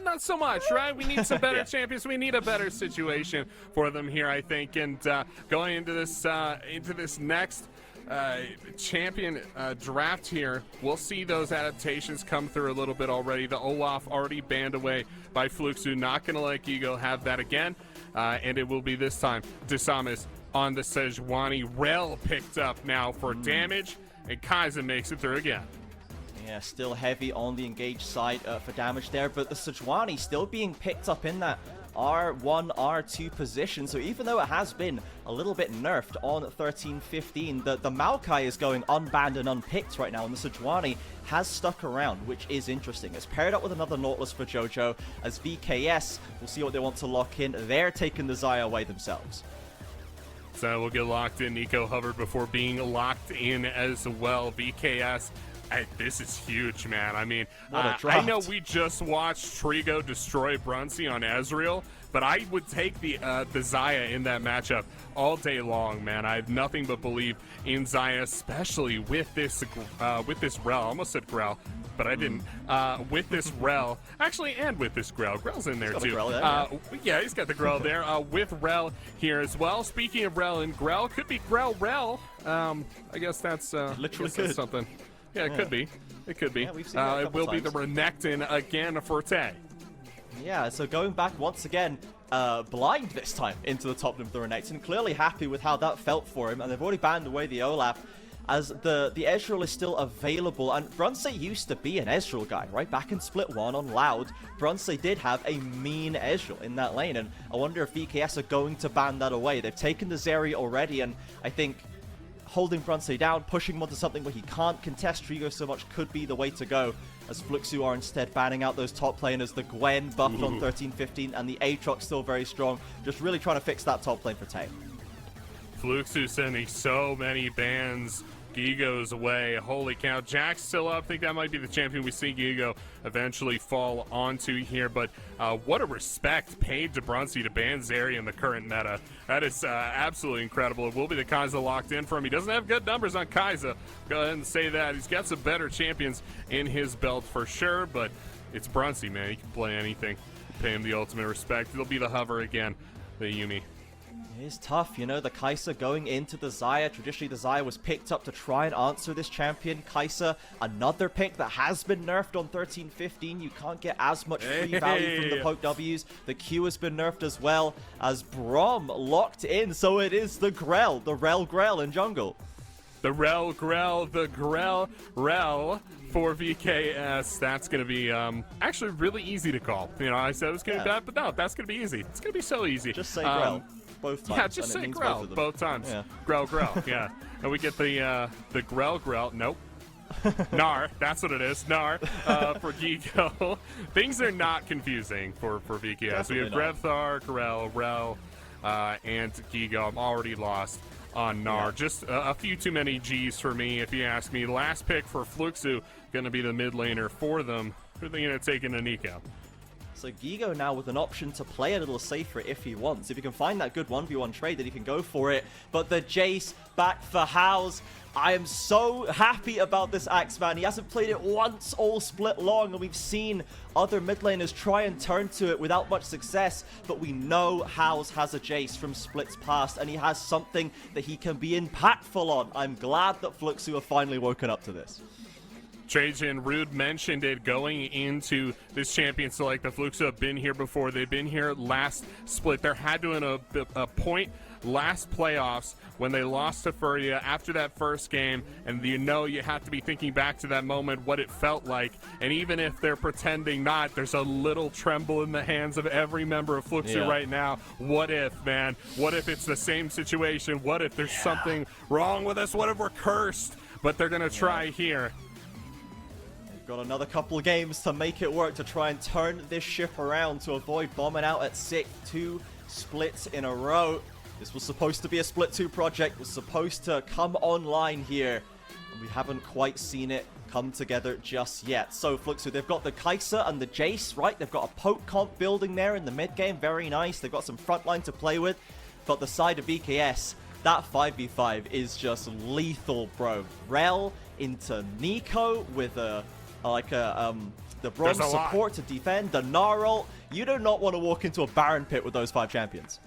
not so much, right? We need some better champions. We need a better situation for them here, I think. And going into this next champion draft here, we'll see those adaptations come through a little bit already. The Olaf already banned away by Fluxo. Not going to let Gigo have that again. And it will be this time Disamis on the Sejuani. Rel picked up now for damage, and Kaiser makes it through again. Yeah, still heavy on the engaged side for damage there, but the Sejuani still being picked up in that R1, R2 position. So even though it has been a little bit nerfed on 13-15, the Maokai is going unbanned and unpicked right now, and the Sejuani has stuck around, which is interesting. It's paired up with another Nautilus for Jojo, as VKS, we'll see what they want to lock in. They're taking the Xayah away themselves. So we'll get locked in. Nico hovered before being locked in as well. VKS. This is huge, man. I mean, I know we just watched Trigo destroy Brunsey on Ezreal, but I would take the Xayah in that matchup all day long, man. I have nothing but believe in Xayah, especially with this Rel. I almost said Grell, but I didn't. With this Rel, actually, and with this Grell. Grell's in there too. Grell there, yeah, he's got the Grell there. With Rel here as well. Speaking of Rel and Grell, could be Grell Rel. I guess that's literally that's something. Yeah, it could be. It could be. Yeah, we've seen that it will be the Renekton again for Tay. Yeah, so going back once again, blind this time into the top lane of the Renekton. Clearly happy with how that felt for him, and they've already banned away the Olaf, as the Ezreal is still available. And Brunsey used to be an Ezreal guy, right? Back in Split 1 on Loud, Brunsey did have a mean Ezreal in that lane, and I wonder if VKS are going to ban that away. They've taken the Zeri already, and I think holding Brunsey down, pushing him onto something where he can't contest Trigo so much could be the way to go, as Fluxo are instead banning out those top laners. The Gwen buffed on 13-15, and the Aatrox still very strong, just really trying to fix that top lane for Tay. Fluxo sending so many bans. Gigo's away. Holy cow. Jack's still up. I think that might be the champion we see Gigo eventually fall onto here. But what a respect paid to Brunsey to ban Zeri in the current meta. That is absolutely incredible. It will be the Kai'Sa locked in for him. He doesn't have good numbers on Kai'Sa. Go ahead and say that. He's got some better champions in his belt for sure. But it's Brunsey, man. He can play anything. Pay him the ultimate respect. It'll be the hover again. The Yuumi. It is tough, you know, the Kai'Sa going into the Xayah. Traditionally, the Xayah was picked up to try and answer this champion. Kai'Sa, another pick that has been nerfed on 13-15. You can't get as much free value from the poke Ws. The Q has been nerfed as well, as Brom locked in. So it is the Grell, the Rel Grell in jungle. The Rel Grell, the Grell Rel for VKS. That's going to be actually really easy to call. You know, I said it was going to be bad, but no, that's going to be easy. It's going to be so easy. Just say Grell. Both times. Yeah, just say Grell both times. Yeah. Grell, yeah. And we get the Grell. Nope. Gnar, that's what it is. Gnar for Gigo. Things are not confusing for VKS. Definitely we have Grevthar, Grell, Rel, and Gigo. I'm already lost on Gnar. Yeah. Just a few too many G's for me, if you ask me. Last pick for Fluxo, going to be the mid laner for them. Who are they going to take into Nico? So Gigo now with an option to play a little safer if he wants. If he can find that good 1v1 trade, then he can go for it. But the Jace back for House. I am so happy about this Axeman. He hasn't played it once all split long, and we've seen other mid laners try and turn to it without much success. But we know House has a Jace from splits past, and he has something that he can be impactful on. I'm glad that Fluxo have finally woken up to this. Trajan Rude mentioned it going into this champion select. The Fluxo have been here before. They've been here last split. There had to be a point last playoffs when they lost to Furia after that first game, and you know you have to be thinking back to that moment, what it felt like. And even if they're pretending not, there's a little tremble in the hands of every member of Fluxo right now. What if, man? What if it's the same situation? What if there's something wrong with us? What if we're cursed? But they're going to try here. Got another couple of games to make it work to try and turn this ship around to avoid bombing out at 6-2 splits in a row. This was supposed to be a split 2 project, was supposed to come online here, and we haven't quite seen it come together just yet. So Fluxo, they've got the Kai'Sa and the Jace, right? They've got a poke comp building there in the mid game, very nice. They've got some frontline to play with, but the side of VKS, that 5v5 is just lethal, bro. Rel into Nico with a the Bronze There's a lot. support to defend, the Gnarl. You do not want to walk into a Baron pit with those 5 champions.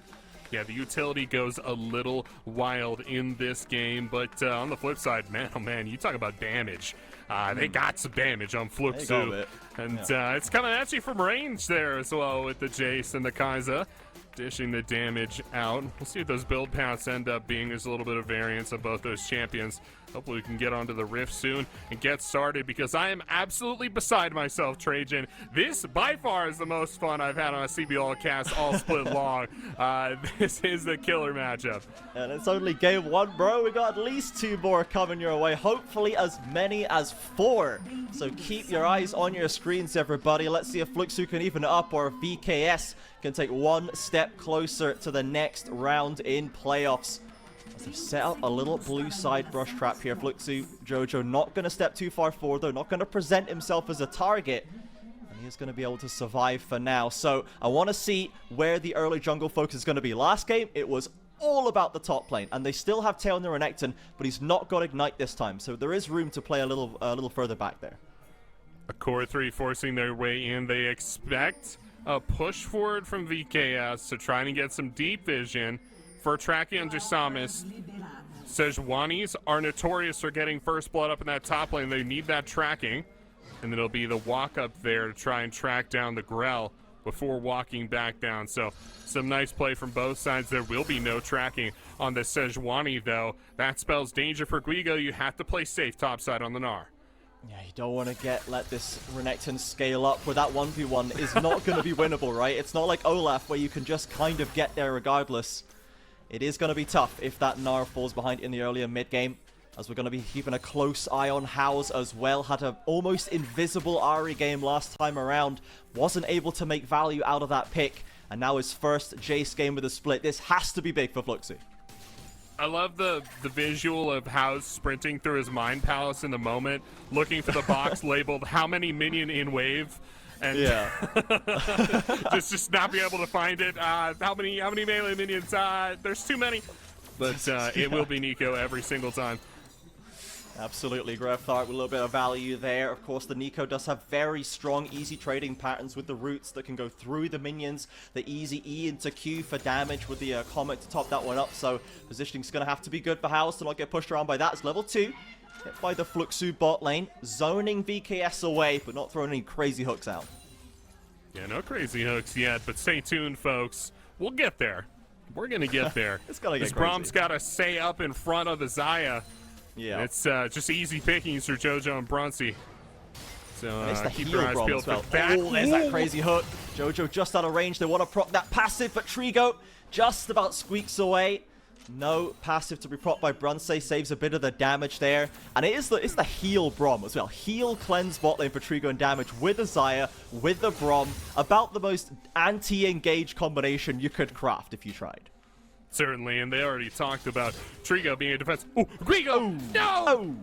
Yeah, the utility goes a little wild in this game, but on the flip side, man, oh man, you talk about damage. They got some damage on Fluxo, and it's coming at you from range there as well with the Jace and the Kai'Sa. Dishing the damage out. We'll see what those build paths end up being. There's a little bit of variance of both those champions. Hopefully we can get onto the Rift soon and get started, because I am absolutely beside myself, Trajan. This, by far, is the most fun I've had on a CBLOL cast all split long. This is the killer matchup. And it's only game 1, bro. We got at least 2 more coming your way. Hopefully as many as 4. So keep your eyes on your screens, everybody. Let's see if Fluxo can even it up, or if VKS can take one step closer to the next round in playoffs. As they've set up a little blue side brush trap here. Fluxo, Jojo not going to step too far forward, though. Not going to present himself as a target. And he is going to be able to survive for now. So I want to see where the early jungle focus is going to be. Last game, it was all about the top lane. And they still have Tail and the Renekton, but he's not got Ignite this time. So there is room to play a little further back there. A core 3 forcing their way in. They expect a push forward from VKS to try and get some deep vision for tracking on Samus. Sejuanis are notorious for getting first blood up in that top lane. They need that tracking. And then it'll be the walk up there to try and track down the Grell before walking back down. So some nice play from both sides. There will be no tracking on the Sejuani, though. That spells danger for Guigo. You have to play safe topside on the Gnar. Yeah, you don't want to let this Renekton scale up where that 1v1 is not going to be winnable, right? It's not like Olaf where you can just kind of get there regardless. It is going to be tough if that Gnar falls behind in the earlier mid-game, as we're going to be keeping a close eye on House as well. Had an almost invisible Ahri game last time around. Wasn't able to make value out of that pick. And now his first Jace game with a split. This has to be big for Fluxo. I love the visual of House sprinting through his Mind Palace in the moment, looking for the box labeled how many minion in wave, and just not be able to find it. How many melee minions? There's too many, but it will be Nico every single time. Absolutely, Grefthart with a little bit of value there. Of course, the Nico does have very strong, easy trading patterns with the roots that can go through the minions. The easy E into Q for damage with the Comet to top that one up. So positioning's going to have to be good for House to not get pushed around by that. It's level 2. Hit by the Fluxo bot lane. Zoning VKS away, but not throwing any crazy hooks out. Yeah, no crazy hooks yet, but stay tuned, folks. We'll get there. We're going to get there. It's going to get crazy. Brom's got to stay up in front of the Xayah. Yeah, it's just easy pickings for Jojo and Brunsey. So keep your eyes peeled for that. Oh, there's that crazy hook. Jojo just out of range. They want to proc that passive, but Trigo just about squeaks away. No passive to be procced by Brunsey. Saves a bit of the damage there. And it's the heal Brom as well. Heal cleanse bot lane for Trigo and damage with the Xayah, with the Brom. About the most anti-engage combination you could craft if you tried. Certainly, and they already talked about Trigo being a defense. Oh, Guigo! No! Oh.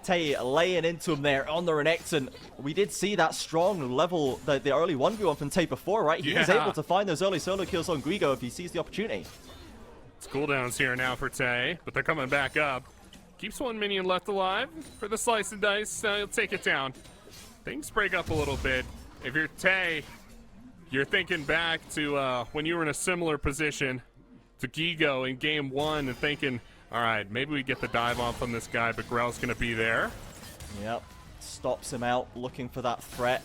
Tay laying into him there on the Renekton. We did see that strong level, the early 1v1 from Tay before, right? He was able to find those early solo kills on Guigo if he sees the opportunity. It's cooldowns here now for Tay, but they're coming back up. Keeps one minion left alive for the slice and dice. He'll take it down. Things break up a little bit. If you're Tay, you're thinking back to when you were in a similar position to Guigo in game 1 and thinking, all right, maybe we get the dive off on this guy, but Grell's going to be there. Yep. Stops him out, looking for that threat.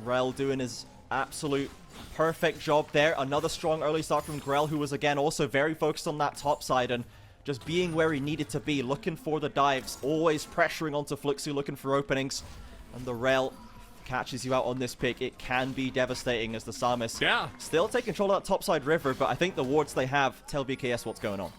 Grell doing his absolute perfect job there. Another strong early start from Grell, who was, again, also very focused on that top side and just being where he needed to be, looking for the dives, always pressuring onto Fluxo, looking for openings. And the Rel catches you out on this pick. It can be devastating as the Samus still take control of that topside river, but I think the wards they have tell BKS what's going on.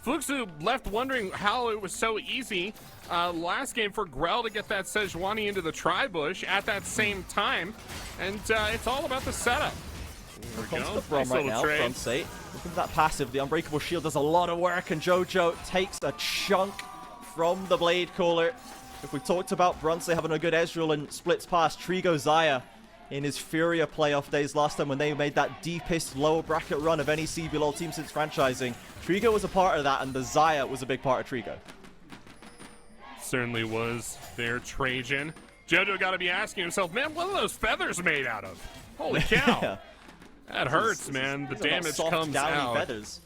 Fluxo left wondering how it was so easy last game for Grell to get that Sejuani into the tri-bush at that same time, and it's all about the setup. Here comes the Brom right now, Brunsey. Looking for that passive. The Unbreakable Shield does a lot of work, and Jojo takes a chunk from the Blade Cooler. If we talked about Brunsey having a good Ezreal and splits past Trigo Xayah in his Furia playoff days last time when they made that deepest lower bracket run of any CBLOL team since franchising, Trigo was a part of that, and the Xayah was a big part of Trigo. Certainly was there, Trajan. JoJo got to be asking himself, man, what are those feathers made out of? Holy cow. Yeah. That hurts, man. The damage soft, comes downy out. feathers.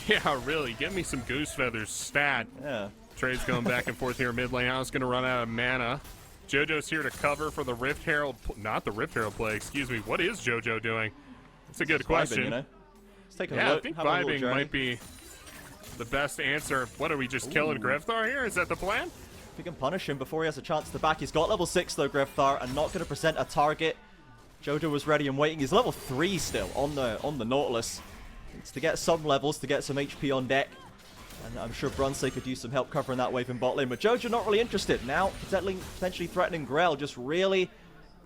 Yeah, really. Give me some goose feathers stat. Yeah. Trade's going back and forth here mid lane. I was going to run out of mana. JoJo's here to cover for the Rift Herald. Not the Rift Herald play, excuse me. What is JoJo doing? It's a good question. Vibing, you know? Let's take a Yeah, look. I think have a little vibing journey. might be the best answer. What, are we just killing Grefthar here? Is that the plan? If we can punish him before he has a chance to back. He's got level 6 though, Grefthar, and not going to present a target. JoJo was ready and waiting. He's level 3 still on the Nautilus. Needs to get some levels to get some HP on deck. And I'm sure Brunsey could use some help covering that wave in bot lane. But JoJo not really interested. Now, potentially threatening Grell, just really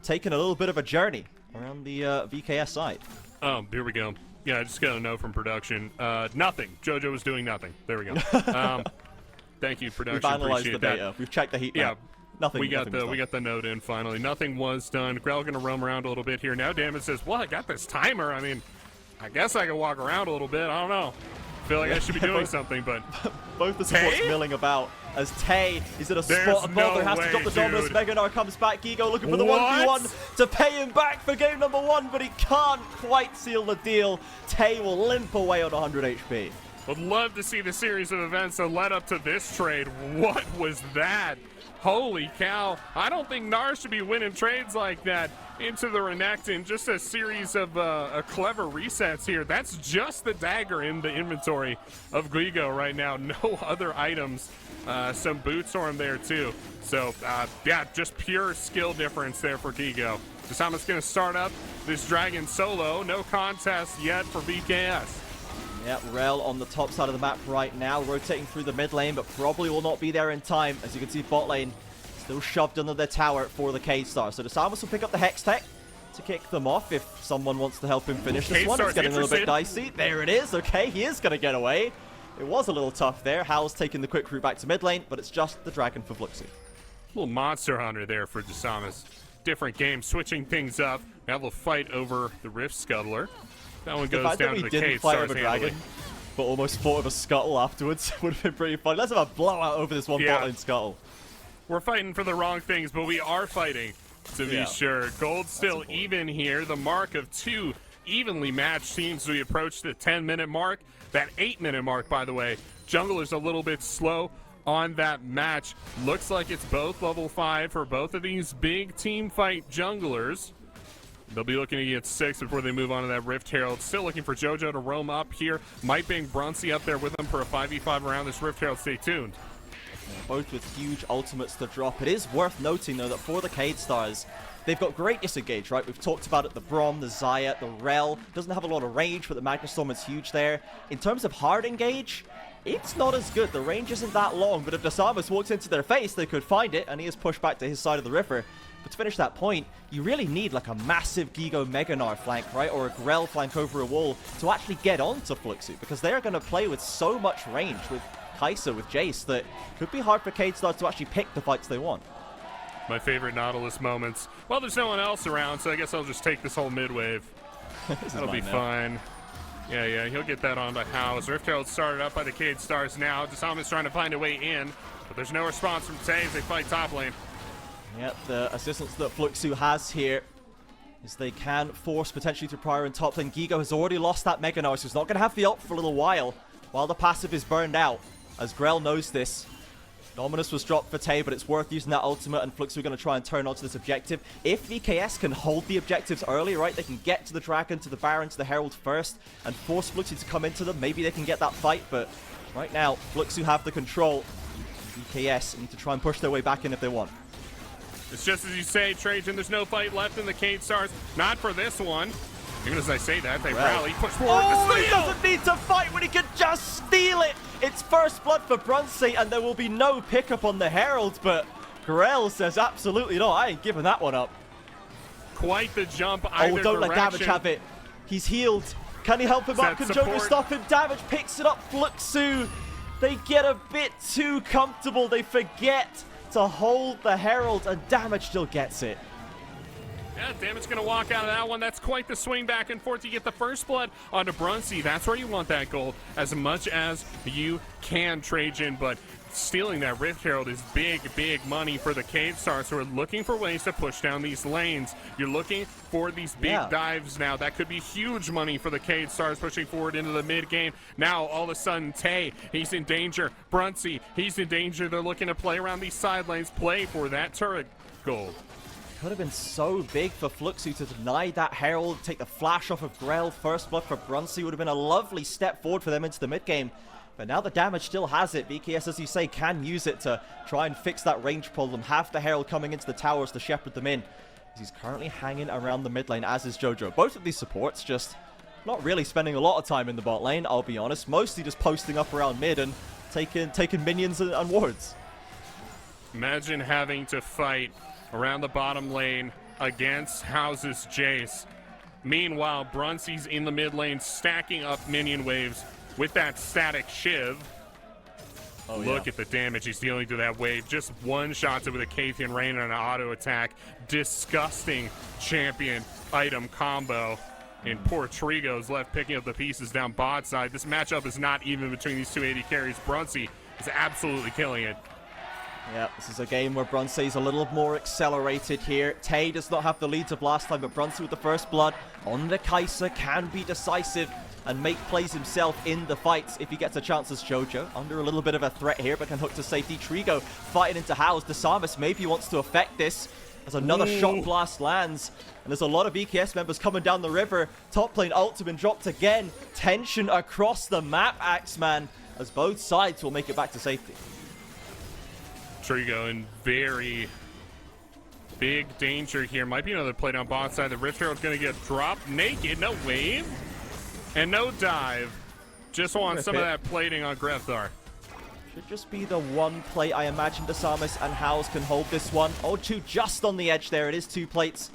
taking a little bit of a journey around the VKS side. Oh, here we go. Yeah, I just got a note from production. Nothing. JoJo was doing nothing. There we go. Thank you, production. We've analyzed Appreciate the data. that. We've checked the heat Yeah. map. Nothing. We got nothing was the note in finally. Nothing was done. Grell gonna roam around a little bit here. Now Damage says, well, I got this timer. I mean, I guess I can walk around a little bit. I don't know. Feel like I should be doing something, but both the supports Tay? milling about as Tay is in a There's spot above. no There has to way, drop the Dominus. dude. Meganar comes back. Gigo looking for the What? 1v1 to pay him back for game number 1, but he can't quite seal the deal. Tay will limp away on 100 HP. would love to see the series of events that led up to this trade. What was that? Holy cow. I don't think Nar should be winning trades like that into the Renekton. Just a series of clever resets here. That's just the dagger in the inventory of Gigo right now. No other items. Some Bootstorm there too. So, yeah, just pure skill difference there for Gigo. Jasama's going to start up this Dragon solo. No contest yet for VKS. Yeah, Rel on the top side of the map right now, rotating through the mid lane, but probably will not be there in time. As you can see, bot lane still shoved under their tower for the K-Star. So Desamas will pick up the Hex Tech to kick them off if someone wants to help him finish this one. It's getting a little bit dicey. There it is. Okay, he is going to get away. It was a little tough there. Hal's taking the quick route back to mid lane, but it's just the Dragon for Fluxo. Little monster hunter there for Desamas. Different game, switching things up. Now we'll fight over the Rift Scuttler. That one The goes fact that down we to the didn't cave. fight over Dragon, but almost fought with a Scuttle afterwards would have been pretty fun. Let's have a blowout over this one bot lane Scuttle. We're fighting for the wrong things, but we are fighting to be sure. Gold still even here. The mark of 2 evenly matched teams. We approach the 10-minute mark. That 8-minute mark, by the way. Jungler's a little bit slow on that match. Looks like it's both level 5 for both of these big team fight junglers. They'll be looking to get 6 before they move on to that Rift Herald. Still looking for JoJo to roam up here. Might bring Brunsey up there with them for a 5v5 around this Rift Herald. Stay tuned. Both with huge ultimates to drop. It is worth noting, though, that for the K-Stars, they've got great disengage, right? We've talked about it, the Braum, the Xayah, the Rel. Doesn't have a lot of range, but the Magnustorm is huge there. In terms of hard engage, it's not as good. The range isn't that long, but if Desamas walks into their face, they could find it, and he is pushed back to his side of the river. But to finish that point, you really need like a massive Gigo Meganar flank, right? Or a Grell flank over a wall to actually get onto Fluxo, because they are going to play with so much range with Kai'Sa, with Jace, that could be hard for K-Stars to actually pick the fights they want. My favorite Nautilus moments. Well, there's no one else around, so I guess I'll just take this whole mid wave. That'll be fine. Yeah, he'll get that on by House. Rift Herald started up by the K-Stars now. Desamas trying to find a way in, but there's no response from Tay as they fight top lane. Yeah, the assistance that Fluxo has here is they can force potentially to prior and top lane. Gigo has already lost that Meganar, so he's not going to have the ult for a little while the passive is burned out, as Grell knows this. Dominus was dropped for Tay, but it's worth using that ultimate, and Fluxo are going to try and turn onto this objective. If VKS can hold the objectives early, right, they can get to the Dragon, to the Baron, to the Herald first, and force Fluxo to come into them. Maybe they can get that fight, but right now, Fluxo have the control. VKS need to try and push their way back in if they want. It's just as you say, Trajan, there's no fight left in the K-Stars. Not for this one. Even as I say that, they rally, push forward. Oh, he doesn't need to fight when he can just steal it. It's first blood for Brunsey, and there will be no pickup on the Herald, but Grell says absolutely not. I ain't giving that one up. Quite the jump either don't direction. let Damage have it. He's healed. Can he help him up? Can JoJo stop him? Damage picks it up. Fluxo. They get a bit too comfortable. They forget to hold the Herald, and Damage still gets it. Yeah, Damage going to walk out of that one. That's quite the swing back and forth. You get the first blood onto Brunsey. That's where you want that gold as much as you can, Trajan. But stealing that Rift Herald is big, big money for the Cave Stars, who are looking for ways to push down these lanes. You're looking for these big dives now. That could be huge money for the Cave Stars pushing forward into the mid game. Now, all of a sudden, Tay, he's in danger. Brunsey, he's in danger. They're looking to play around these side lanes, play for that turret gold. Could have been so big for Fluxo to deny that Herald, take the flash off of Grell. First blood for Brunsey would have been a lovely step forward for them into the mid game. But now the damage still has it. VKS, as you say, can use it to try and fix that range problem. Have the Herald coming into the towers to shepherd them in. He's currently hanging around the mid lane, as is Jojo. Both of these supports just not really spending a lot of time in the bot lane, I'll be honest. Mostly just posting up around mid and taking minions and wards. Imagine having to fight around the bottom lane against House's Jace. Meanwhile, Brunsey's in the mid lane stacking up minion waves with that static shiv. Look at the damage he's dealing to that wave. Just one shot with a Cathian Rain and an auto attack. Disgusting champion item combo. And poor Trigo's left picking up the pieces down bot side. This matchup is not even between these two AD carries. Brunsey is absolutely killing it. Yeah, this is a game where Brunsey's a little more accelerated here. Tay does not have the leads of last time, but Brunsey with the first blood on the Kai'Sa can be decisive and make plays himself in the fights if he gets a chance as Jojo. Under a little bit of a threat here, but can hook to safety. Trigo fighting into House. Desamus maybe wants to affect this as another shot blast lands. And there's a lot of EKS members coming down the river. Top lane ult has been dropped again. Tension across the map, Axeman, as both sides will make it back to safety. Trigo in very big danger here. Might be another play down bot side. The Rift Herald's going to get dropped naked. No wave and no dive. Just want some of that plating on Grefthar. Should just be the one plate. I imagine Desamus and House can hold this one. O2 just on the edge there. It is 2 plates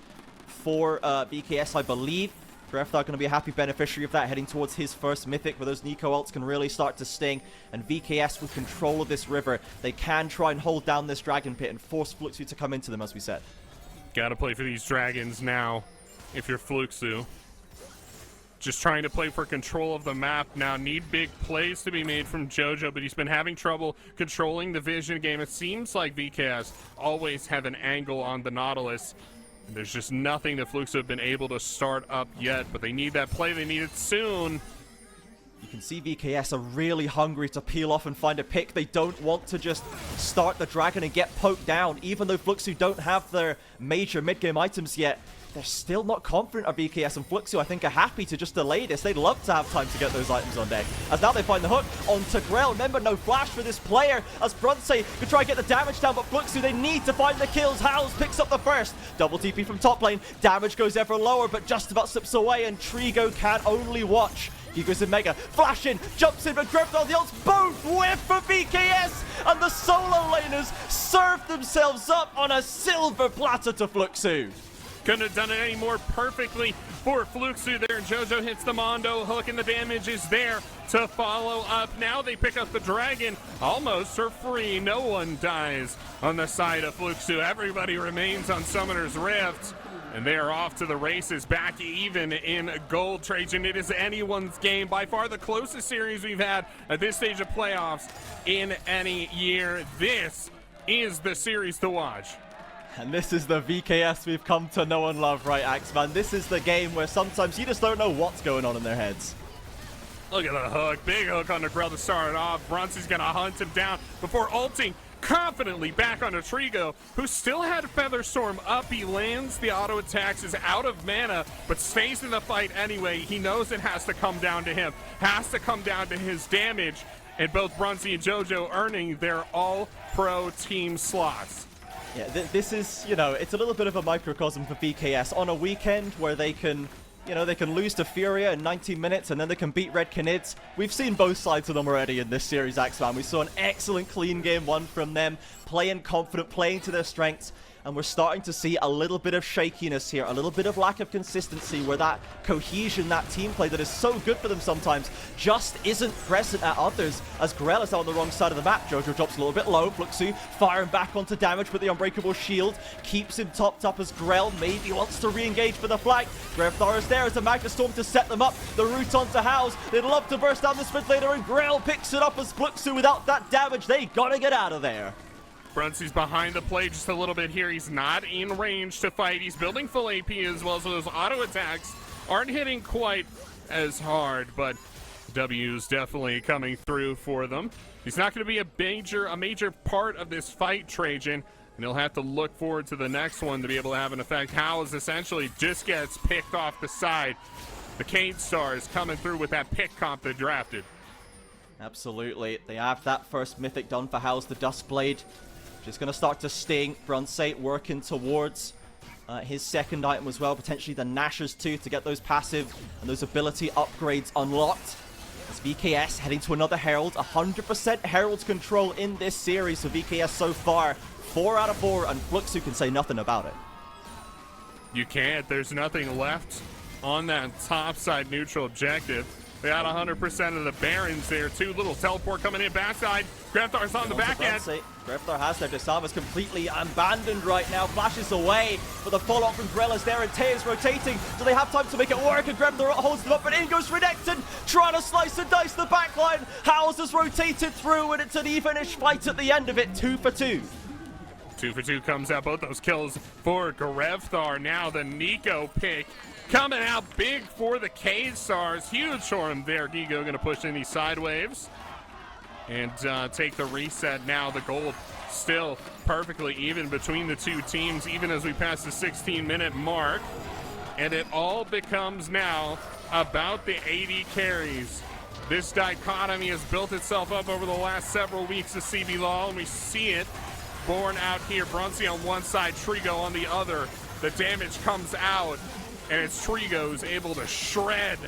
for BKS, I believe. Grefthar going to be a happy beneficiary of that, heading towards his first mythic, where those Nico ults can really start to sting. And VKS with control of this river, they can try and hold down this dragon pit and force Fluxo to come into them, as we said. Gotta play for these dragons now, if you're Fluxo. Just trying to play for control of the map now. Need big plays to be made from Jojo, but he's been having trouble controlling the vision game. It seems like VKS always have an angle on the Nautilus. There's just nothing that Fluxo have been able to start up yet, but they need that play. They need it soon. You can see VKS are really hungry to peel off and find a pick. They don't want to just start the dragon and get poked down. Even though Fluxo don't have their major mid-game items yet, they're still not confident of VKS, and Fluxo, I think, are happy to just delay this. They'd love to have time to get those items on deck. As now they find the hook onto Grell. Remember, no flash for this player, as Brunsey could try and get the damage down, but Fluxo, they need to find the kills. Howls picks up the first. Double TP from top lane. Damage goes ever lower, but just about slips away, and Trigo can only watch. He goes in Mega, flash in, jumps in, but Grefthar, the ults both whiff for VKS, and the solo laners serve themselves up on a silver platter to Fluxo. Couldn't have done it any more perfectly for Fluxo there. Jojo hits the Mondo hook, and the damage is there to follow up. Now they pick up the dragon almost for free. No one dies on the side of Fluxo. Everybody remains on Summoner's Rift. And they are off to the races, back even in gold, Trajan. It is anyone's game. By far the closest series we've had at this stage of playoffs in any year. This is the series to watch. And this is the VKS we've come to know and love, right, Axeman? This is the game where sometimes you just don't know what's going on in their heads. Look at the hook. Big hook on the Grell to start it off. Brunsey's going to hunt him down before ulting confidently back onto Trigo, who still had Featherstorm up. He lands the auto attacks, is out of mana, but stays in the fight anyway. He knows it has to come down to him, has to come down to his damage, and both Brunsey and Jojo earning their all-pro team slots. Yeah, this is, you know, it's a little bit of a microcosm for VKS on a weekend where they can, you know, they can lose to Furia in 19 minutes and then they can beat Red Canids. We've seen both sides of them already in this series, Axeman. We saw an excellent clean game one from them, playing confident, playing to their strengths. and we're starting to see a little bit of shakiness here, a little bit of lack of consistency where that cohesion, that team play that is so good for them sometimes just isn't present at others, as Grell is on the wrong side of the map. Jojo drops a little bit low. Fluxo firing back onto damage with the unbreakable shield, keeps him topped up as Grell maybe wants to re-engage for the flank. Grevthar is there as a Magna Storm to set them up. The route onto House. They'd love to burst down the split later, and Grell picks it up as Fluxo without that damage. They gotta get out of there. Bruncey's behind the play just a little bit here. He's not in range to fight. He's building full AP as well, so those auto attacks aren't hitting quite as hard, but W's definitely coming through for them. He's not going to be a major part of this fight, Trajan, and he'll have to look forward to the next one to be able to have an effect. Howes essentially just gets picked off the side. The Cade Stars coming through with that pick comp they drafted. Absolutely. They have that first mythic done for Howes, the Duskblade. Just going to start to sting. Brunsey working towards his second item as well, potentially the Nashers too, to get those passive and those ability upgrades unlocked. As VKS heading to another Herald, 100% Herald control in this series for VKS so far. 4 out of 4, and Fluxo can say nothing about it. You can't. There's nothing left on that top side neutral objective. They got 100% of the Barons there too. Little teleport coming in backside. Grevthar's on the back end. Grevthar has their Disarmers completely abandoned right now. Flashes away, but the follow-up from Grell is there, and Tay is rotating. Do they have time to make it work? And Grevthar holds them up, but in goes Renekton, trying to slice and dice the backline. Howes has rotated through, and it's an evenish fight at the end of it. 2 for 2. 2 for 2 comes out. Both those kills for Grevthar. Now the Nico pick coming out big for the K-Stars. Huge for him there. Gigo going to push in these side waves and take the reset now. The gold still perfectly even between the two teams, even as we pass the 16-minute mark. And it all becomes now about the 80 carries. This dichotomy has built itself up over the last several weeks of CBLOL, and we see it born out here. Brunsey on one side, Trigo on the other. The damage comes out, and it's Trigo's able to shred.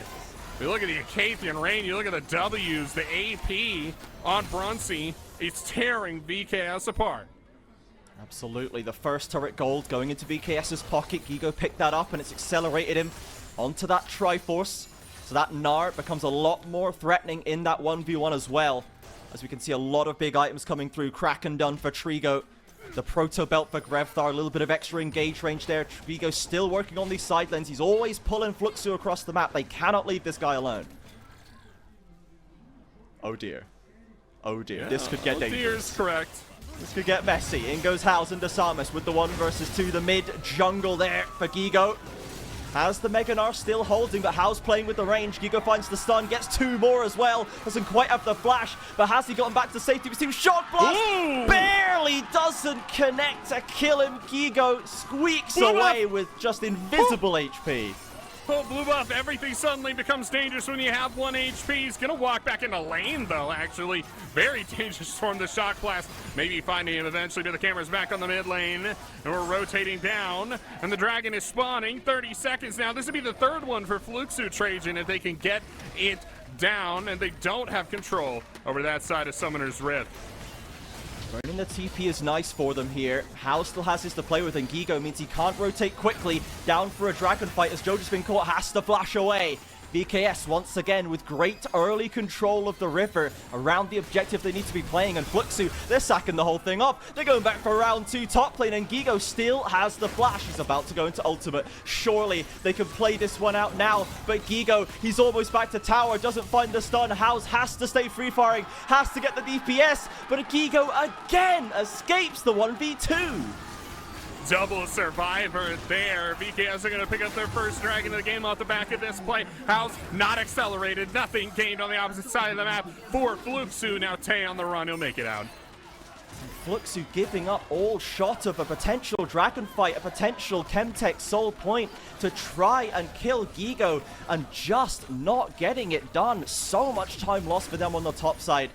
You look at the Acathian Rain, you look at the W's, the AP on Brunsey, it's tearing VKS apart. Absolutely, the first turret gold going into VKS's pocket. Gigo picked that up, and it's accelerated him onto that Triforce. So that Gnar becomes a lot more threatening in that 1v1 as well. As we can see a lot of big items coming through. Kraken done for Trigo. The Proto Belt for Grevthar, a little bit of extra engage range there. Trigo still working on these side lanes. He's always pulling Fluxo across the map. They cannot leave this guy alone. Oh dear. Oh dear. Yeah, this could get dangerous. Oh dear is correct. This could get messy. In goes Howes and Desamus with the 1 versus 2. The mid jungle there for Gigo. Has the Mega Gnar still holding, but Howes playing with the range. Gigo finds the stun, gets 2 more as well. Doesn't quite have the flash, but has he gotten back to safety? We see Shock Blast. Ooh. Barely doesn't connect to kill him. Gigo squeaks away with just invisible HP. Oh, blue buff, everything suddenly becomes dangerous when you have 1 HP. He's gonna walk back into lane though, actually. Very dangerous from the Shock Blast. Maybe finding him eventually, but the camera's back on the mid lane. And we're rotating down, and the Dragon is spawning. 30 seconds now. This would be the 3rd one for Fluxo Trajan if they can get it down, and they don't have control over that side of Summoner's Rift. Burning the TP is nice for them here. Howes still has his to play with, and Gigo means he can't rotate quickly. Down for a dragon fight as Jojo's been caught, has to flash away. VKS once again with great early control of the river around the objective they need to be playing, and Fluxo, they're sacking the whole thing up. They're going back for round 2 top lane, and Gigo still has the flash. He's about to go into ultimate. Surely they can play this one out now, but Gigo, he's almost back to tower, doesn't find the stun. Howes has to stay free firing, has to get the DPS, but Gigo again escapes the 1v2. Double survivor there. VKS are going to pick up their first dragon of the game off the back of this play. Howes not accelerated. Nothing gained on the opposite side of the map for Fluxo. Now Tay on the run. He'll make it out. Fluxo giving up all shot of a potential dragon fight, a potential Chemtech soul point to try and kill Gigo, and just not getting it done. So much time lost for them on the top side,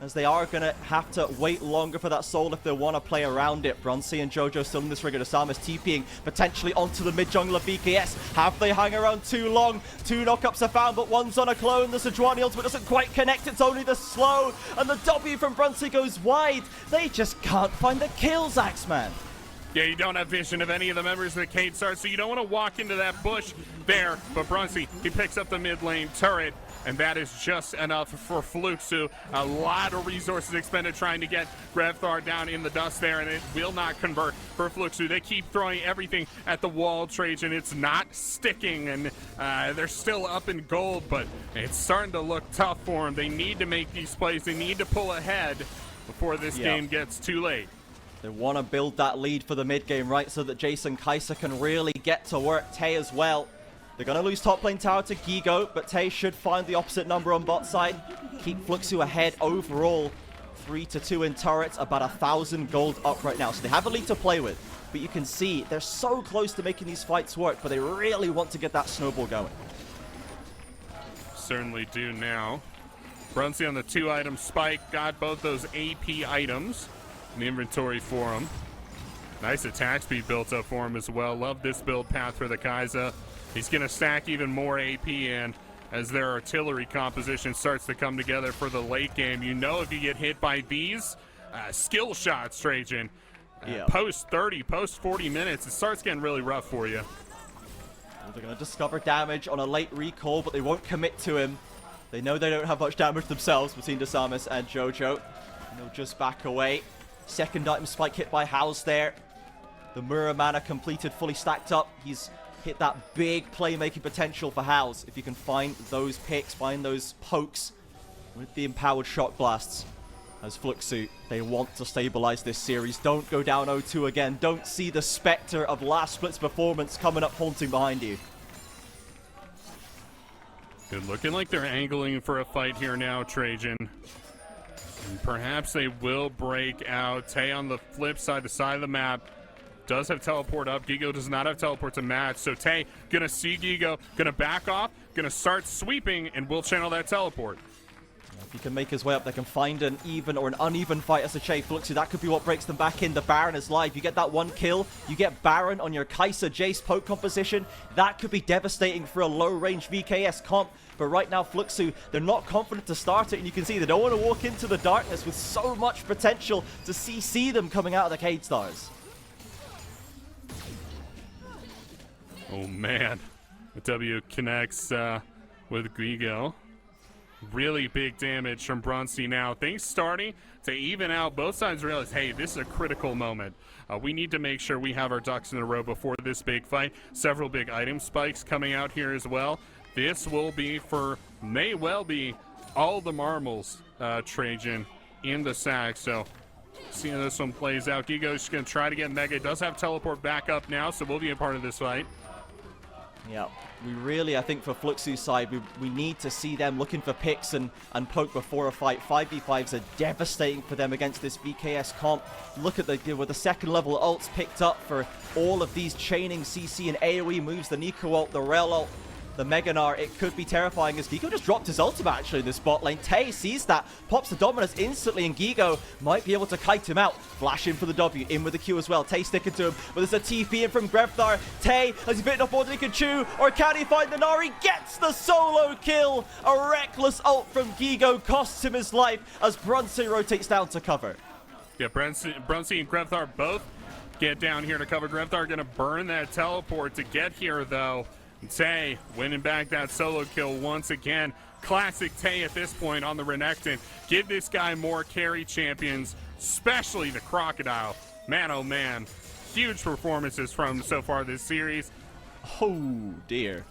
as they are going to have to wait longer for that soul if they want to play around it. Brunsey and Jojo still in this rigger. Desamus TPing potentially onto the mid jungle of VKS. Have they hang around too long? 2 knockups are found, but one's on a clone. The Sejuani ultimate doesn't quite connect. It's only the slow, and the W from Brunsey goes wide. They just can't find the kills, Axeman. Yeah, you don't have vision of any of the members of the Cade Stars, so you don't want to walk into that bush there. But Brunsey, he picks up the mid lane turret, and that is just enough for Fluxo. A lot of resources expended trying to get Grevthar down in the dust there, and it will not convert for Fluxo. They keep throwing everything at the wall, Trajan. It's not sticking, and they're still up in gold, but it's starting to look tough for them. They need to make these plays. They need to pull ahead before this game gets too late. They want to build that lead for the mid game, right, so that Jason Kaiser can really get to work. Tay as well. They're going to lose top lane tower to Gigo, but Tay should find the opposite number on bot side. Keep Fluxo ahead overall. 3-2 in turrets, about 1,000 gold up right now. So they have a lead to play with, but you can see they're so close to making these fights work, but they really want to get that snowball going. Certainly do now. Brunsey on the 2-item spike, got both those AP items in the inventory for him. Nice attack speed built up for him as well. Love this build path for the Kaiser. He's going to stack even more AP in as their artillery composition starts to come together for the late game. You know, if you get hit by these skill shots, Trajan, post 30, post 40 minutes, it starts getting really rough for you. They're going to discover damage on a late recall, but they won't commit to him. They know they don't have much damage themselves between Desamis and Jojo. And they'll just back away. Second item spike hit by House there. The Mirror Mana completed, fully stacked up. He's hit that big playmaking potential for House. If you can find those picks, find those pokes with the empowered shock blasts. As Fluxo, they want to stabilize this series. Don't go down 0-2 again. Don't see the specter of last split's performance coming up haunting behind you. Good, looking like they're angling for a fight here now, Trajan. And perhaps they will break out. Tay on the flip side, the side of the map, does have teleport up. Gigo does not have teleport to match. So Tay gonna see Gigo, gonna back off, gonna start sweeping, and will channel that teleport. If he can make his way up, they can find an even or an uneven fight as a Che Fluxo. That could be what breaks them back in. The Baron is live. You get that one kill. You get Baron on your Kaiser Jace poke composition. That could be devastating for a low-range VKS comp. But right now, Fluxo, they're not confident to start it. And you can see they don't want to walk into the darkness with so much potential to CC them coming out of the Cade Stars. Oh, man. The W connects with Gigo. Really big damage from Brunsey now. Things starting to even out. Both sides realize, hey, this is a critical moment. We need to make sure we have our ducks in a row before this big fight. Several big item spikes coming out here as well. This will be may well be all the marbles, Trajan, in the sack. So, seeing how this one plays out. Gigo's just going to try to get Mega. Does have teleport back up now, so we'll be a part of this fight. Yeah, we really, I think for Fluxo's side, we need to see them looking for picks and poke before a fight. 5v5s are devastating for them against this VKS comp. Look at with the second level ults picked up for all of these chaining CC and AoE moves. The Nico ult, the Rel ult, the Meganar. It could be terrifying as Gigo just dropped his ultimate actually in this bot lane. Tay sees that, pops the Dominus instantly, and Gigo might be able to kite him out. Flash in for the W, in with the Q as well. Tay sticking to him, but there's a TP in from Grevthar. Tay, has he bitten off more than he can chew, or can he find the Nari? Gets the solo kill! A reckless ult from Gigo costs him his life as Brunsey rotates down to cover. Yeah, Brunsey and Grevthar both get down here to cover. Grevthar gonna burn that teleport to get here though. Tay winning back that solo kill once again. Classic Tay at this point on the Renekton. Give this guy more carry champions, especially the Crocodile. Man, oh man. Huge performances from so far this series. Oh dear.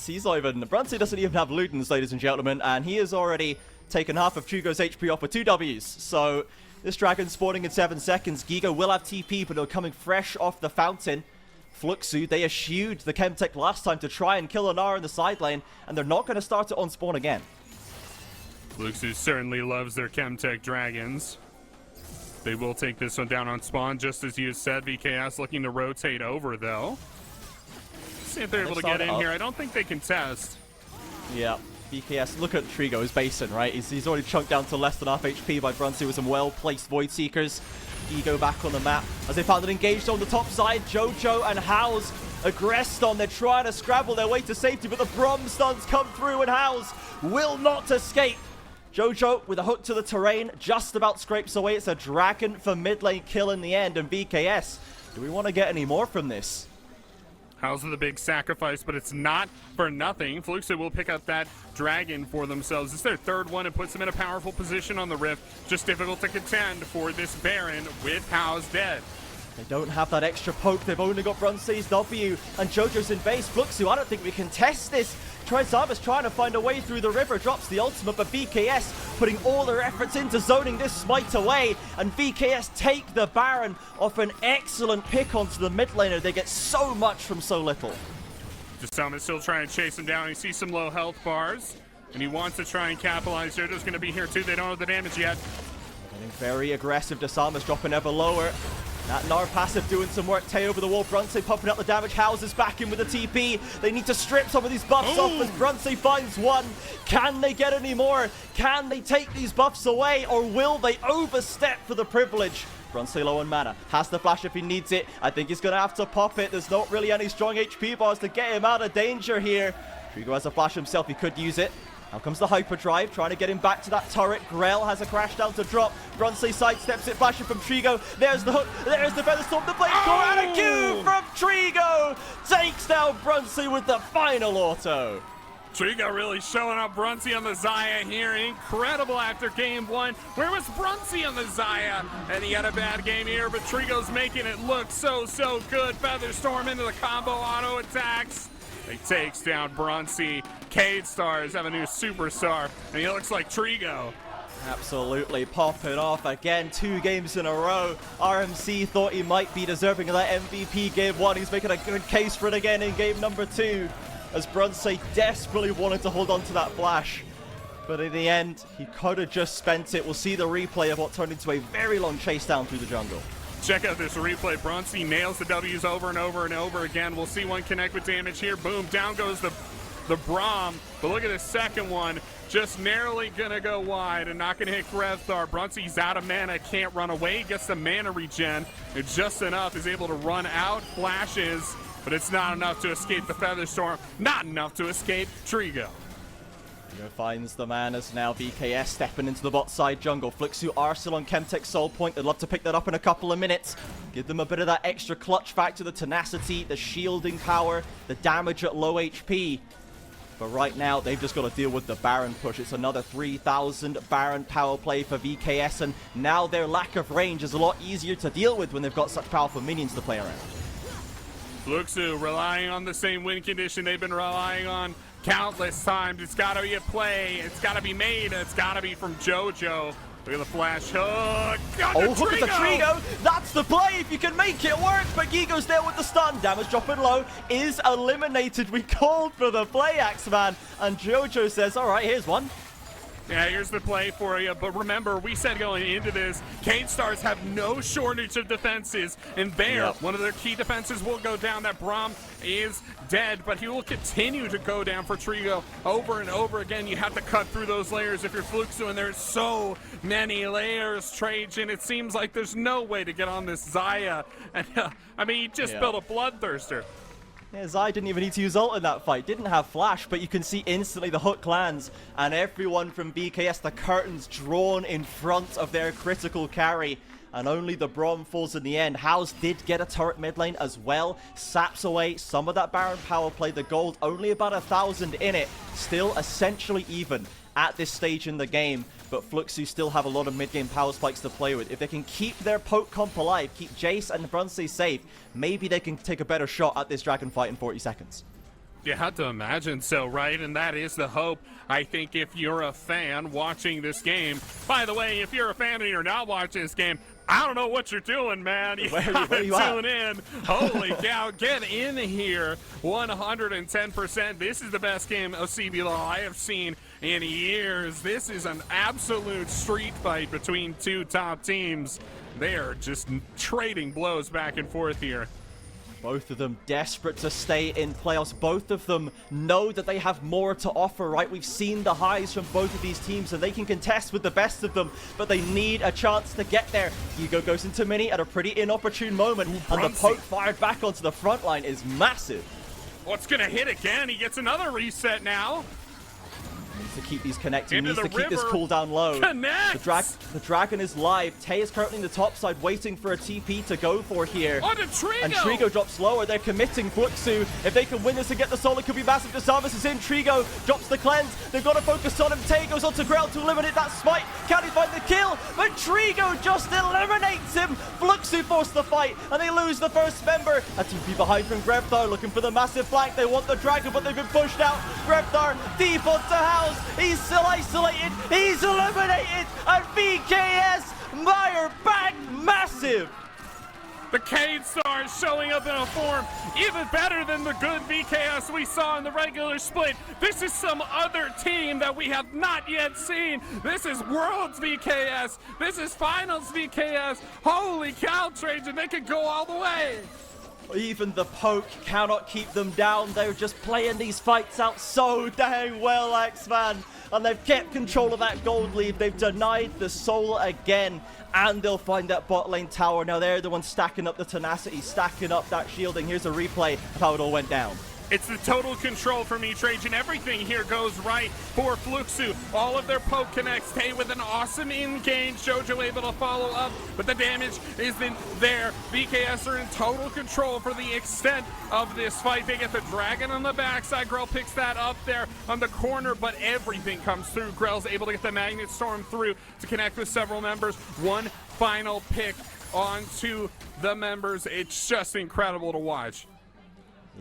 He's not even, Brunsey doesn't even have Ludens, ladies and gentlemen, and he has already taken half of Chugo's HP off with 2 Ws. So this dragon spawning in 7 seconds. Gigo will have TP, but they're coming fresh off the fountain. Fluxo, they eschewed the Chemtech last time to try and kill Anar in the side lane, and they're not going to start it on spawn again. Fluxo certainly loves their Chemtech dragons. They will take this one down on spawn, just as you said. VKS looking to rotate over, though. See if they're able to get in here. I don't think they can test. Yeah, VKS, look at Trigo's basin, right? He's already chunked down to less than half HP by Brunsey with some well-placed Void Seekers. Gigo back on the map as they found it engaged on the top side. Jojo and House aggressed on. They're trying to scrabble their way to safety, but the Brom stuns come through and House will not escape. Jojo with a hook to the terrain just about scrapes away. It's a dragon for mid lane kill in the end, and BKS Do we want to get any more from this? House with a big sacrifice, but it's not for nothing. Fluxo will pick up that dragon for themselves. It's their third one. It puts them in a powerful position on the Rift. Just difficult to contend for this Baron with House dead. They don't have that extra poke. They've only got Brunsey's W, and Jojo's in base. Fluxo, I don't think we can test this. Trizaba's trying to find a way through the river, drops the ultimate, but VKS putting all their efforts into zoning this smite away, and VKS take the Baron off an excellent pick onto the mid laner. They get so much from so little. Jasama's still trying to chase him down. He sees some low health bars, and he wants to try and capitalize. Jojo's going to be here too. They don't have the damage yet. Getting very aggressive. Jasama's dropping ever lower. That Gnar passive doing some work. Tay over the wall. Brunsey popping up the damage. Houses back in with the TP. They need to strip some of these buffs off as Brunsey finds one. Can they get any more? Can they take these buffs away? Or will they overstep for the privilege? Brunsey low on mana. Has the flash if he needs it. I think he's going to have to pop it. There's not really any strong HP bars to get him out of danger here. Trigo has a flash himself. He could use it. Now comes the hyperdrive, trying to get him back to that turret. Grell has a crash down to drop. Brunsey sidesteps it, flashing from Trigo. There's the hook, there's the Featherstorm, the blade core, and a Q from Trigo! Takes down Brunsey with the final auto. Trigo really showing up Brunsey on the Xayah here. Incredible after game one. Where was Brunsey on the Xayah? And he had a bad game here, but Trigo's making it look so good. Featherstorm into the combo auto attacks. He takes down Brunsey. Cade Stars have a new superstar, and he looks like Trigo. Absolutely popping off again, 2 games in a row. RMC thought he might be deserving of that MVP game 1. He's making a good case for it again in game number 2, as Brunsey desperately wanted to hold on to that flash. But in the end, he could have just spent it. We'll see the replay of what turned into a very long chase down through the jungle. Check out this replay. Brunsey nails the W's over and over and over again. We'll see one connect with damage here. Boom, down goes the Braum. But look at the second one. Just narrowly gonna go wide and not gonna hit Grevthar. Brunsey's out of mana, can't run away. Gets the mana regen. It's just enough. Is able to run out, flashes, but it's not enough to escape the Featherstorm. Not enough to escape Trigo. Finds the man as now VKS stepping into the bot side jungle. Fluxo are still on Chemtech Soul Point. They'd love to pick that up in a couple of minutes. Give them a bit of that extra clutch factor, the tenacity, the shielding power, the damage at low HP. But right now, they've just got to deal with the Baron push. It's another 3,000 Baron power play for VKS, and now their lack of range is a lot easier to deal with when they've got such powerful minions to play around. Fluxo relying on the same win condition they've been relying on countless times. It's got to be a play. It's got to be made. It's got to be from JoJo. Look at the flash hook. Oh, hook at the Trigo. That's the play if you can make it work. But Gigo's there with the stun. Damage dropping low is eliminated. We called for the play, Axeman. And JoJo says, all right, here's one. Yeah, here's the play for you. But remember, we said going into this, Cade Stars have no shortage of defenses. And there, one of their key defenses will go down. That Braum is dead, but he will continue to go down for Trigo over and over again. You have to cut through those layers if you're Fluxo, and there's so many layers, Trajan. It seems like there's no way to get on this Xayah. And I mean, he just built a bloodthirster. Yeah, Zai didn't even need to use ult in that fight. Didn't have flash, but you can see instantly the hook lands, and everyone from BKS, the curtains drawn in front of their critical carry, and only the Braum falls in the end. House did get a turret mid lane as well. Saps away some of that Baron power play. The gold, only about 1,000 in it. Still essentially even at this stage in the game, but Fluxo still have a lot of mid-game power spikes to play with. If they can keep their poke comp alive, keep Jace and Brunsey safe, maybe they can take a better shot at this dragon fight in 40 seconds. You have to imagine so, right? And that is the hope. I think if you're a fan watching this game, by the way, if you're a fan and you're not watching this game, I don't know what you're doing, man. You gotta tune in. Holy cow, get in here. 110%. This is the best game of CBLOL I have seen in years. This is an absolute street fight between two top teams. They are just trading blows back and forth here. Both of them desperate to stay in playoffs. Both of them know that they have more to offer, right? We've seen the highs from both of these teams, and they can contest with the best of them, but they need a chance to get there. Hugo goes into mini at a pretty inopportune moment, and the poke fired back onto the front line is massive. What's gonna hit again? He gets another reset now. To keep these connecting, Into needs to the keep this river. cooldown low. Connects! The dragon is live. Tay is currently in the top side waiting for a TP to go for here. On to Trigo! And Trigo drops lower. They're committing Fluxo. If they can win this and get the soul, it could be massive. Disarmus is in. Trigo drops the cleanse. They've got to focus on him. Tay goes on to Grell to eliminate that smite. Can he find the kill? But Trigo just eliminates him. Fluxo forced the fight and they lose the first member. A TP behind from Grevthar looking for the massive flank. They want the dragon, but they've been pushed out. Grevthar defaults to house. He's still isolated. He's eliminated. And VKS Meyer back massive. The Cade Stars showing up in a form even better than the good VKS we saw in the regular split. This is some other team that we have not yet seen. This is Worlds VKS. This is Finals VKS. Holy cow, Trajan, they could go all the way. Even the poke cannot keep them down. They're just playing these fights out so dang well, X-Man. And they've kept control of that gold lead. They've denied the soul again. And they'll find that bot lane tower. Now they're the ones stacking up the tenacity, stacking up that shielding. Here's a replay of how it all went down. It's the total control from Trajan. Everything here goes right for Fluxo. All of their poke connects. Tay with an awesome in-game. Jojo able to follow up, but the damage isn't there. VKS are in total control for the extent of this fight. They get the dragon on the backside. Grell picks that up there on the corner, but everything comes through. Grell's able to get the Magnet Storm through to connect with several members. One final pick onto the members. It's just incredible to watch.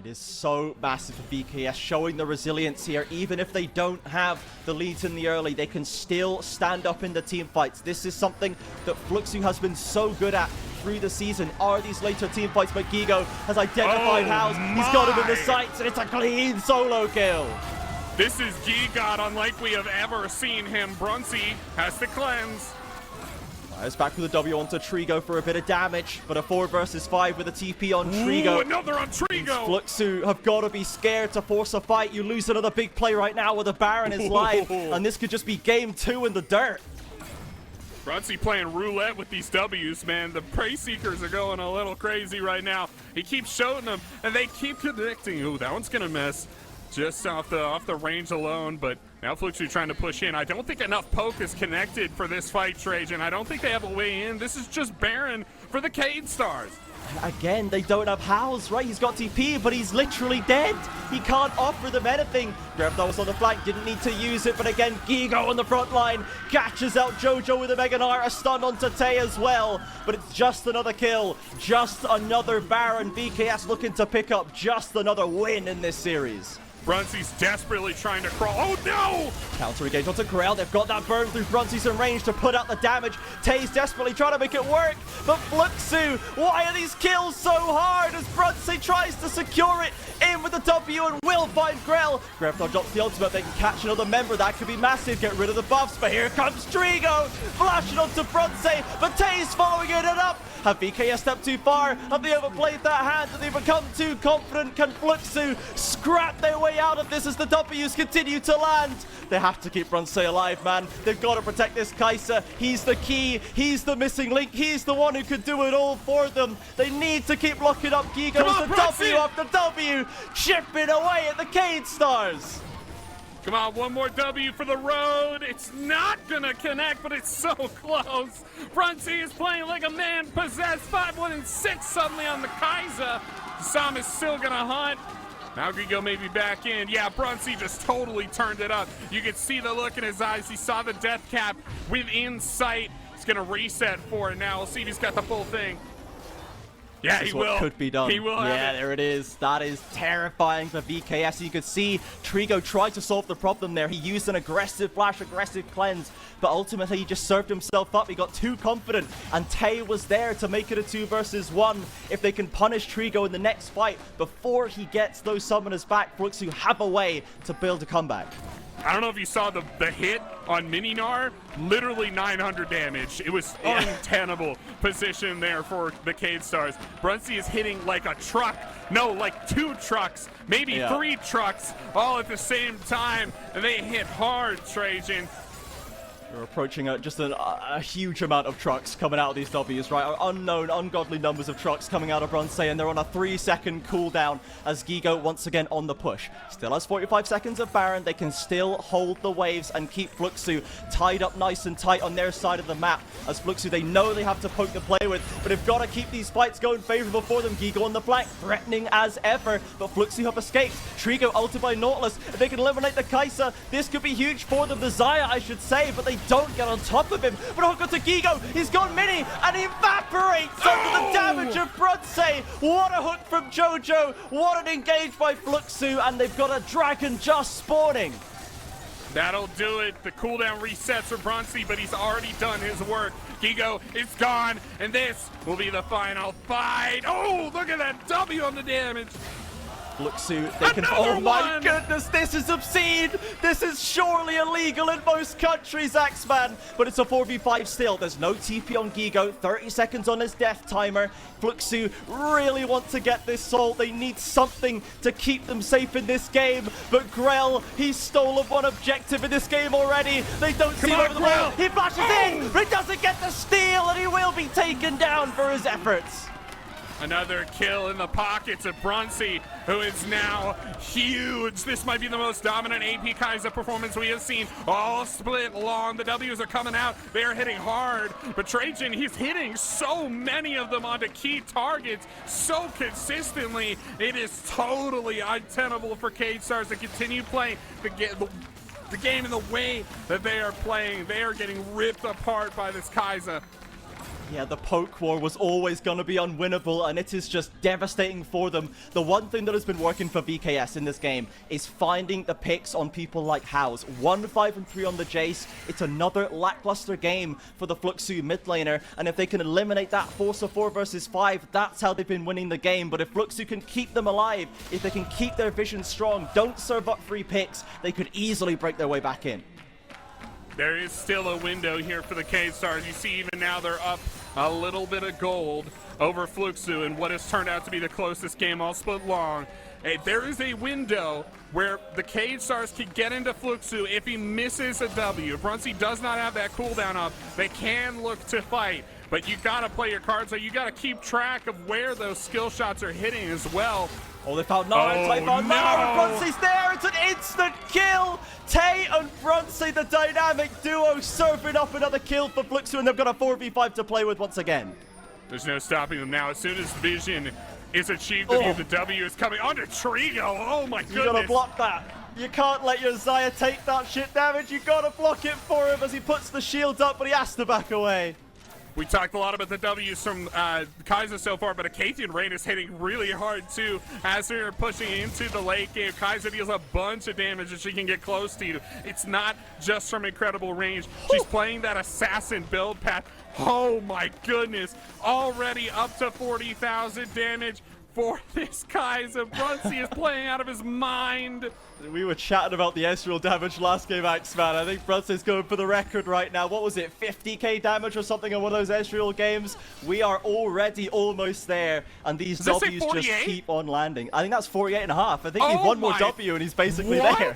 It is so massive for VKS, showing the resilience here. Even if they don't have the leads in the early, they can still stand up in the team fights. This is something that Fluxo has been so good at through the season, are these later team fights. But Gigo has identified House. He's got him in the sights, and it's a clean solo kill. This is Gigot, unlike we have ever seen him. Brunsey has to cleanse. It's back with a W onto Trigo for a bit of damage, but a 4 versus 5 with a TP on Trigo. Ooh, another on Trigo! Fluxo have got to be scared to force a fight. You lose another big play right now where the Baron is live, and this could just be game 2 in the dirt. Brunsey playing roulette with these W's, man. The Prey Seekers are going a little crazy right now. He keeps showing them, and they keep connecting. Ooh, that one's gonna miss. Just off the range alone, but now Fluxo trying to push in. I don't think enough poke is connected for this fight, Trajan. I don't think they have a way in. This is just Baron for the Cade Stars. Again, they don't have House, right? He's got TP, but he's literally dead. He can't offer them anything. Grevthar was on the flank, didn't need to use it, but again, Gigo on the front line catches out Jojo with a Mega Gnar, a stun onto Tay as well. But it's just another kill, just another Baron. VKS looking to pick up just another win in this series. Brunsey's desperately trying to crawl. Oh no! Counter engage onto Corral. They've got that burn through Brunsey's in range to put out the damage. Tay's desperately trying to make it work, but Fluxo, why are these kills so hard as Brunsey tries to secure it in with the W and will find Grell. Grevthar drops the ultimate. They can catch another member. That could be massive. Get rid of the buffs, but here comes Trigo. Flashing onto Brunsey, but Tay's following it up. Have VKS stepped too far? Have they overplayed that hand? Have they become too confident? Can Fluxo scrap their way out of this as the W's continue to land? They have to keep Brunsey alive, man. They've got to protect this Kai'Sa. He's the key. He's the missing link. He's the one who could do it all for them. They need to keep locking up Gigo with the W after W, chipping away at the Cade Stars. Come on, one more W for the road. It's not gonna connect, but it's so close. Brunsey is playing like a man possessed. 5-1-6 suddenly on the Kai'Sa. Sam is still gonna hunt. Now Gigo may be back in. Yeah, Brunsey just totally turned it up. You could see the look in his eyes. He saw the death cap within sight. He's gonna reset for it now. We'll see if he's got the full thing. Yeah, he will. Could be done. He will. Yeah, there it is. That is terrifying for VKS. You could see Trigo tried to solve the problem there. He used an aggressive flash, aggressive cleanse, but ultimately he just served himself up. He got too confident, and Tay was there to make it a 2 versus 1. If they can punish Trigo in the next fight before he gets those summoners back, Fluxo have a way to build a comeback. I don't know if you saw the hit on Mini-Gnar, literally 900 damage. It was untenable position there for the Cade Stars. Brunsey is hitting like a truck. No, like 2 trucks, maybe 3 trucks, all at the same time. And they hit hard, Trajan. We're approaching just a huge amount of trucks coming out of these W's, right? Unknown, ungodly numbers of trucks coming out of Bronze, and they're on a 3-second cooldown as Gigo once again on the push. Still has 45 seconds of Baron. They can still hold the waves and keep Fluxo tied up nice and tight on their side of the map. As Fluxo, they know they have to poke to play with, but they've got to keep these fights going favorable for them. Gigo on the flank, threatening as ever, but Fluxo have escaped. Trigo ulted by Nautilus. If they can eliminate the Kai'Sa, this could be huge for them. The Xayah, I should say, but they don't get on top of him. But hook onto Gigo. He's gone mini, and he evaporates under the damage of Bronze. What a hook from Jojo. What an engage by Fluxo, and they've got a dragon just spawning. That'll do it. The cooldown resets for Bronze, but he's already done his work. Gigo is gone, and this will be the final fight. Oh, look at that W on the damage. Fluxo, they can. Oh my goodness, this is obscene! This is surely illegal in most countries, Axeman! But it's a 4v5 still. There's no TP on Gigo, 30 seconds on his death timer. Fluxo really want to get this soul. They need something to keep them safe in this game. But Grell, he's stolen one objective in this game already. They don't see him over the wall. He flashes in, but he doesn't get the steal, and he will be taken down for his efforts. Another kill in the pockets of Bronze, who is now huge. This might be the most dominant AP Kai'Sa performance we have seen. All split long. The W's are coming out. They are hitting hard. But Trajan, he's hitting so many of them onto key targets so consistently. It is totally untenable for K-Stars to continue playing the game in the way that they are playing. They are getting ripped apart by this Kai'Sa. Yeah, the poke war was always going to be unwinnable, and it is just devastating for them. The one thing that has been working for VKS in this game is finding the picks on people like House. 1, 5, and 3 on the Jace. It's another lackluster game for the Fluxo mid laner, and if they can eliminate that force of 4 versus 5, that's how they've been winning the game. But if Fluxo can keep them alive, if they can keep their vision strong, don't serve up free picks, they could easily break their way back in. There is still a window here for the K-Stars. You see even now they're up a little bit of gold over Fluxo in what has turned out to be the closest game all split long. There is a window where the K-Stars can get into Fluxo if he misses a W. If Bronze does not have that cooldown up, they can look to fight. But you gotta play your cards, so you gotta keep track of where those skill shots are hitting as well. Oh, they found Nara. They found Nara. Bronze's there. It's an instant kill. Tay and Bronze, the dynamic duo, serving up another kill for Fluxo, and they've got a 4v5 to play with once again. There's no stopping them now. As soon as vision is achieved, the W is coming onto Trigo. Oh my goodness. You gotta block that. You can't let your Xayah take that shit damage. You gotta block it for him as he puts the shield up, but he has to back away. We talked a lot about the W's from Kai'Sa so far, but Acadian Rain is hitting really hard too as they're pushing into the late game. Kai'Sa deals a bunch of damage that she can get close to you. It's not just from incredible range. She's playing that assassin build path. Oh my goodness. Already up to 40,000 damage for this Kai'Sa. Bronze is playing out of his mind. We were chatting about the Ezreal damage last game, Axeman. I think Bronze is going for the record right now. What was it, 50k damage or something on one of those Ezreal games? We are already almost there, and these W's just keep on landing. I think that's 48.5. I think he's one more W, and he's basically there.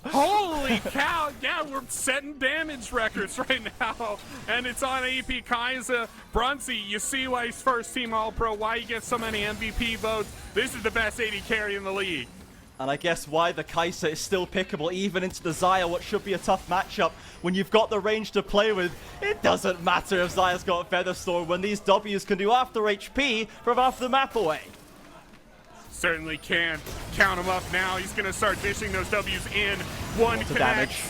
Holy cow, yeah, we're setting damage records right now, and it's on AP Kai'Sa. Bronze, you see why he's first team All-Pro, why he gets so many MVP votes. This is the best AD carry in the league. And I guess why the Kai'Sa is still pickable even into the Xayah, what should be a tough matchup. When you've got the range to play with, it doesn't matter if Xayah's got Featherstorm when these W's can do after HP from half the map away. Certainly can. Count him up now. He's going to start dishing those W's in. One connect. Damage.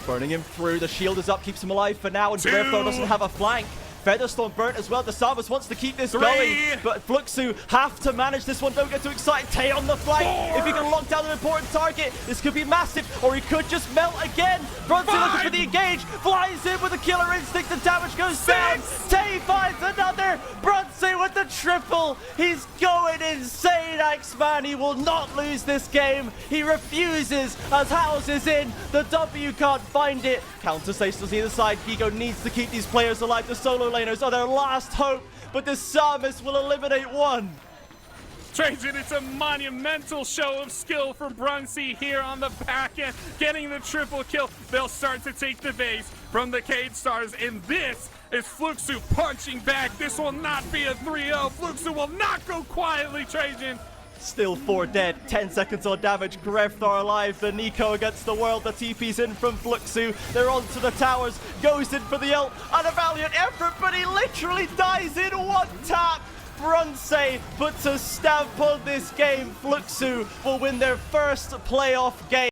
Burning him through. The shield is up, keeps him alive for now, and Greyflower doesn't have a flank. Featherstorm burnt as well. The Samus wants to keep this going, but Fluxo have to manage this one. Don't get too excited. Tay on the flank. If he can lock down an important target, this could be massive, or he could just melt again. Bronze looking for the engage. Flies in with a killer instinct. The damage goes down. Tay finds another. Bronze with the triple. He's going insane, Axeman. He will not lose this game. He refuses as House is in. The W can't find it. Counter saves to either side. Gigo needs to keep these players alive. The solo laners are their last hope, but the Samus will eliminate one. Trajan, it's a monumental show of skill from Brunsey here on the back end, getting the triple kill. They'll start to take the base from the Cade Stars, and this is Fluxo punching back. This will not be a 3-0. Fluxo will not go quietly, Trajan. Still 4 dead, 10 seconds on damage. Grevthar alive, the Nico against the world. The TP's in from Fluxo. They're onto the towers, goes in for the ult. And a valiant effort, but he literally dies in one tap. Brunsey puts a stamp on this game. Fluxo will win their first playoff game.